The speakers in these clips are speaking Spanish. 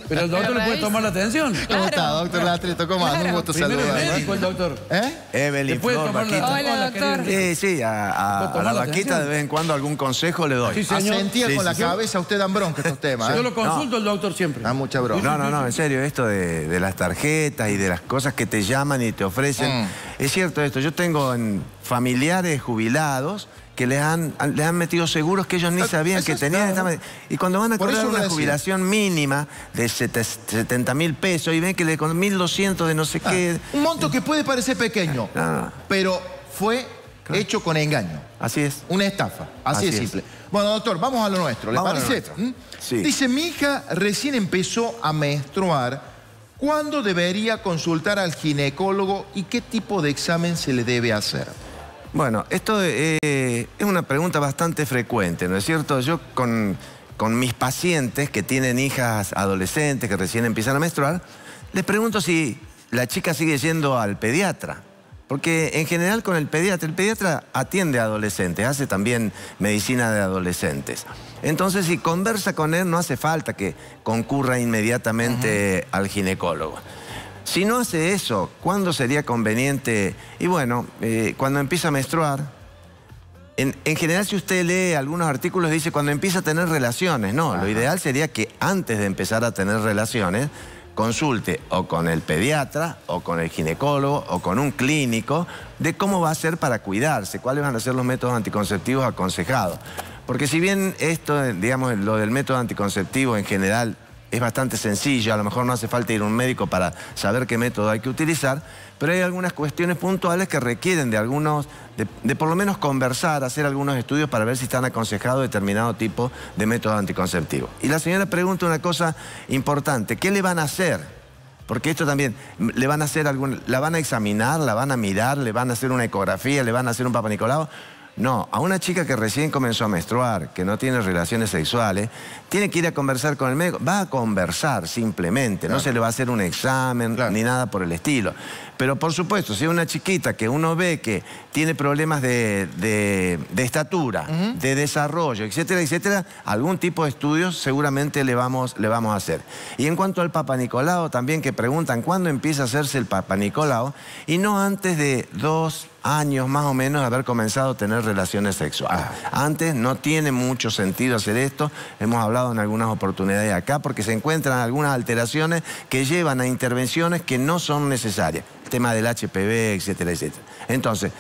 Pero el doctor le puede tomar la atención. ¿Cómo está, doctor Latri? ¿Cómo anda? Un gusto saludar. Médico, el doctor. Evelyn Flor, Vaquita. Hola, doctor. Sí, a la Vaquita de vez en cuando algún consejo le doy. Sí, señor. Asentía con la cabeza, usted dan bronca estos temas. Yo lo consulto al doctor siempre. Da mucha bronca. No, en serio, esto de las tarjetas y de las cosas que te llaman y te ofrecen. Es cierto esto, yo tengo familiares jubilados que les han metido seguros que ellos ni sabían que tenían. Y cuando van a cobrar una jubilación mínima de 70.000 pesos y ven que le con 1.200 de no sé qué... Un monto que puede parecer pequeño, pero fue hecho con engaño. Así es. Una estafa. Así de simple. Bueno, doctor, vamos a lo nuestro. ¿Le parece? Sí. Dice, mi hija recién empezó a menstruar. ¿Cuándo debería consultar al ginecólogo y qué tipo de examen se le debe hacer? Bueno, esto es una pregunta bastante frecuente, ¿no es cierto? Yo con mis pacientes que tienen hijas adolescentes que recién empiezan a menstruar, les pregunto si la chica sigue yendo al pediatra. Porque en general con el pediatra atiende a adolescentes, hace también medicina de adolescentes. Entonces, si conversa con él, no hace falta que concurra inmediatamente al ginecólogo. Si no hace eso, ¿cuándo sería conveniente? Y bueno, cuando empieza a menstruar, en general si usted lee algunos artículos dice cuando empieza a tener relaciones. No, lo ideal sería que antes de empezar a tener relaciones, consulte o con el pediatra, o con el ginecólogo, o con un clínico, de cómo va a ser para cuidarse, cuáles van a ser los métodos anticonceptivos aconsejados. Porque si bien esto, digamos, lo del método anticonceptivo en general es bastante sencillo, a lo mejor no hace falta ir a un médico para saber qué método hay que utilizar, pero hay algunas cuestiones puntuales que requieren de por lo menos conversar, hacer algunos estudios para ver si están aconsejados determinado tipo de método anticonceptivo. Y la señora pregunta una cosa importante, ¿qué le van a hacer? Porque esto también, ¿le van a hacer la van a examinar, la van a mirar, le van a hacer una ecografía, le van a hacer un Papa Nicolau? No, a una chica que recién comenzó a menstruar, que no tiene relaciones sexuales, tiene que ir a conversar con el médico. Va a conversar simplemente, no se le va a hacer un examen ni nada por el estilo. Pero por supuesto, si es una chiquita que uno ve que tiene problemas de estatura, de desarrollo, etcétera, etcétera, algún tipo de estudios seguramente le vamos a hacer. Y en cuanto al Papa Nicolau, también que preguntan cuándo empieza a hacerse el Papa Nicolau, y no antes de 2 años más o menos de haber comenzado a tener relaciones sexuales. Antes no tiene mucho sentido hacer esto, hemos hablado en algunas oportunidades acá, porque se encuentran algunas alteraciones que llevan a intervenciones que no son necesarias. El tema del HPV, etcétera, etcétera. Entonces,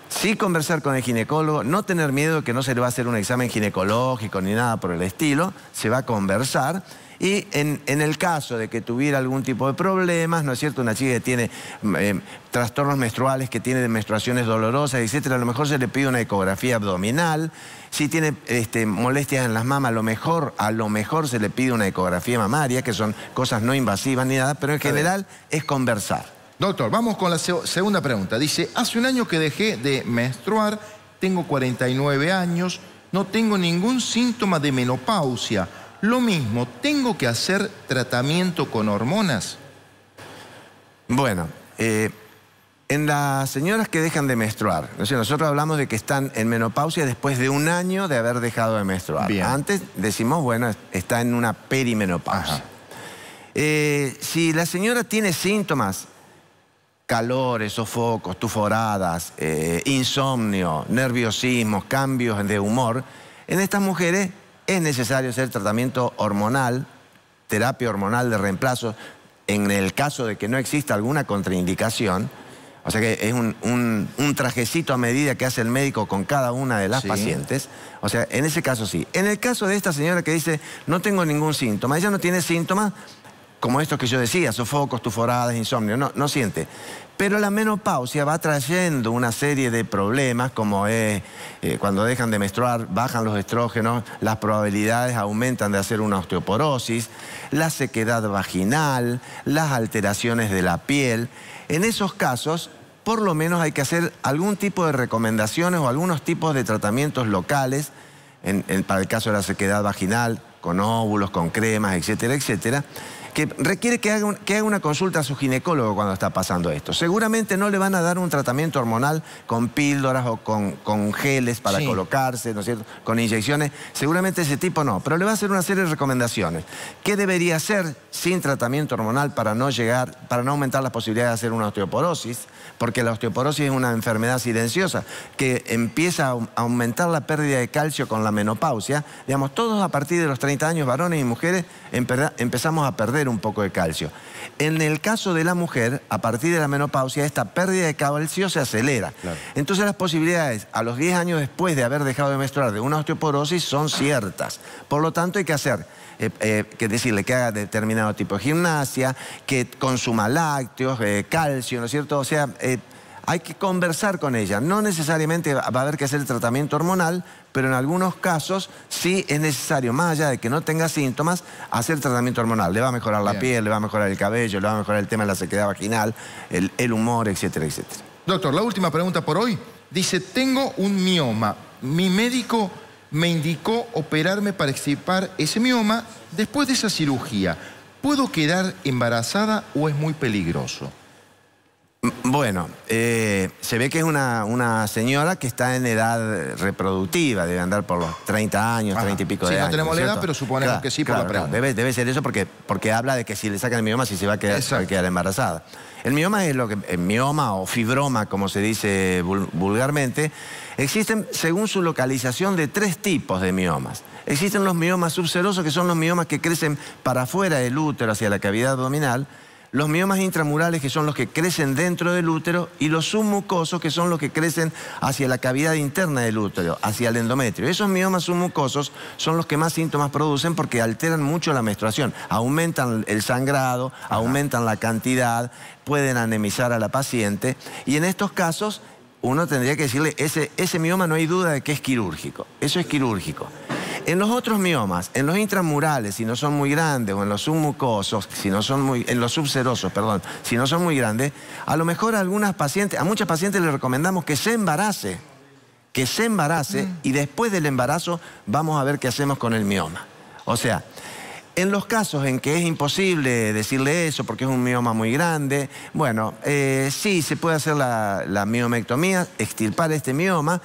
sí conversar con el ginecólogo, no tener miedo que no se le va a hacer un examen ginecológico ni nada por el estilo, se va a conversar. Y en el caso de que tuviera algún tipo de problemas, ¿no es cierto? Una chica que tiene trastornos menstruales, que tiene menstruaciones dolorosas, etcétera, a lo mejor se le pide una ecografía abdominal. Si tiene molestias en las mamas, a lo mejor se le pide una ecografía mamaria, que son cosas no invasivas ni nada, pero en general es conversar. Doctor, vamos con la segunda pregunta. Dice, hace un año que dejé de menstruar, tengo 49 años, no tengo ningún síntoma de menopausia. Lo mismo, ¿tengo que hacer tratamiento con hormonas? Bueno, en las señoras que dejan de menstruar, ¿no? Nosotros hablamos de que están en menopausia después de un año de haber dejado de menstruar. Bien. Antes decimos, bueno, está en una perimenopausia. Si la señora tiene síntomas, calores, sofocos, tuforadas, insomnio, nerviosismo, cambios de humor, en estas mujeres es necesario hacer tratamiento hormonal, terapia hormonal de reemplazo, en el caso de que no exista alguna contraindicación. O sea que es un trajecito a medida que hace el médico con cada una de las pacientes. O sea, en ese caso sí. En el caso de esta señora que dice, no tengo ningún síntoma, ella no tiene síntomas como estos que yo decía, sofocos, tuforadas, insomnio, no siente. Pero la menopausia va trayendo una serie de problemas, como es cuando dejan de menstruar, bajan los estrógenos, las probabilidades aumentan de hacer una osteoporosis, la sequedad vaginal, las alteraciones de la piel. En esos casos, por lo menos hay que hacer algún tipo de recomendaciones o algunos tipos de tratamientos locales, para el caso de la sequedad vaginal, con óvulos, con cremas, etcétera, etcétera, que requiere que haga una consulta a su ginecólogo cuando está pasando esto. Seguramente no le van a dar un tratamiento hormonal con píldoras o con geles para colocarse, ¿no es cierto?, con inyecciones. Seguramente ese tipo no, pero le va a hacer una serie de recomendaciones. ¿Qué debería hacer? sin tratamiento hormonal para no aumentar las posibilidades de hacer una osteoporosis, porque la osteoporosis es una enfermedad silenciosa que empieza a aumentar la pérdida de calcio con la menopausia. Digamos, todos a partir de los 30 años, varones y mujeres, empezamos a perder un poco de calcio. En el caso de la mujer, a partir de la menopausia, esta pérdida de calcio se acelera. Claro. Entonces las posibilidades a los 10 años después de haber dejado de menstruar de una osteoporosis son ciertas. Por lo tanto, hay que hacer, que decirle que haga determinado tipo de gimnasia, que consuma lácteos, calcio, ¿no es cierto? O sea, hay que conversar con ella. No necesariamente va a haber que hacer el tratamiento hormonal, pero en algunos casos sí es necesario, más allá de que no tenga síntomas, hacer tratamiento hormonal. Le va a mejorar la piel, le va a mejorar el cabello, le va a mejorar el tema de la sequedad vaginal, el humor, etcétera, etcétera. Doctor, la última pregunta por hoy. Dice, tengo un mioma. Mi médico me indicó operarme para extirpar ese mioma. Después de esa cirugía, ¿puedo quedar embarazada o es muy peligroso? Bueno, se ve que es una señora que está en edad reproductiva, debe andar por los 30 años, 30 y pico de años. Sí, no tenemos la edad, pero suponemos que sí por la pregunta. Debe ser eso porque habla de que si le sacan el mioma, si se va a quedar embarazada. El mioma es mioma o fibroma, como se dice vulgarmente. Existen, según su localización, de 3 tipos de miomas. Existen los miomas subserosos, que son los miomas que crecen para afuera del útero, hacia la cavidad abdominal. Los miomas intramurales, que son los que crecen dentro del útero, y los submucosos, que son los que crecen hacia la cavidad interna del útero, hacia el endometrio. Esos miomas submucosos son los que más síntomas producen porque alteran mucho la menstruación. Aumentan el sangrado, aumentan la cantidad, pueden anemizar a la paciente. Y en estos casos, uno tendría que decirle, ese mioma no hay duda de que es quirúrgico. Eso es quirúrgico. En los otros miomas, en los intramurales, si no son muy grandes, o en los submucosos, en los subserosos, perdón, si no son muy grandes, a lo mejor a muchas pacientes les recomendamos que se embarace, y después del embarazo vamos a ver qué hacemos con el mioma. O sea, en los casos en que es imposible decirle eso porque es un mioma muy grande, bueno, sí, se puede hacer la miomectomía, extirpar este mioma,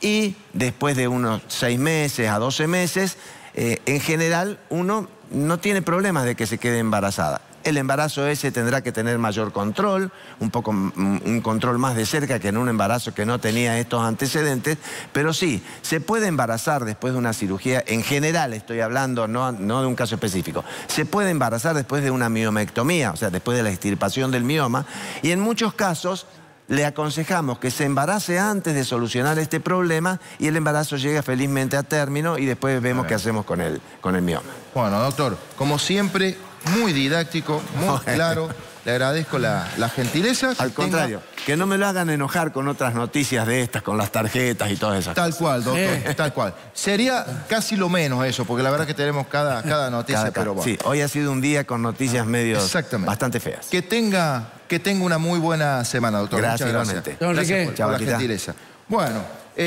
y después de unos 6 meses a 12 meses, en general uno no tiene problemas de que se quede embarazada. El embarazo ese tendrá que tener mayor control, un control más de cerca que en un embarazo que no tenía estos antecedentes, pero sí, se puede embarazar después de una cirugía, en general estoy hablando, no de un caso específico, se puede embarazar después de una miomectomía, o sea, después de la extirpación del mioma, y en muchos casos le aconsejamos que se embarace antes de solucionar este problema y el embarazo llega felizmente a término y después vemos qué hacemos con el mioma. Bueno, doctor, como siempre, muy didáctico, muy claro. Le agradezco la gentileza. Al contrario, que no me lo hagan enojar con otras noticias de estas, con las tarjetas y todas esas cosas. Tal cual, doctor, tal cual. Sería casi lo menos eso, porque la verdad que tenemos cada noticia, pero bueno. Sí, hoy ha sido un día con noticias bastante feas. Que tenga una muy buena semana, doctor. Gracias, muchas gracias. igualmente. Gracias por la gentileza. Bueno, yo...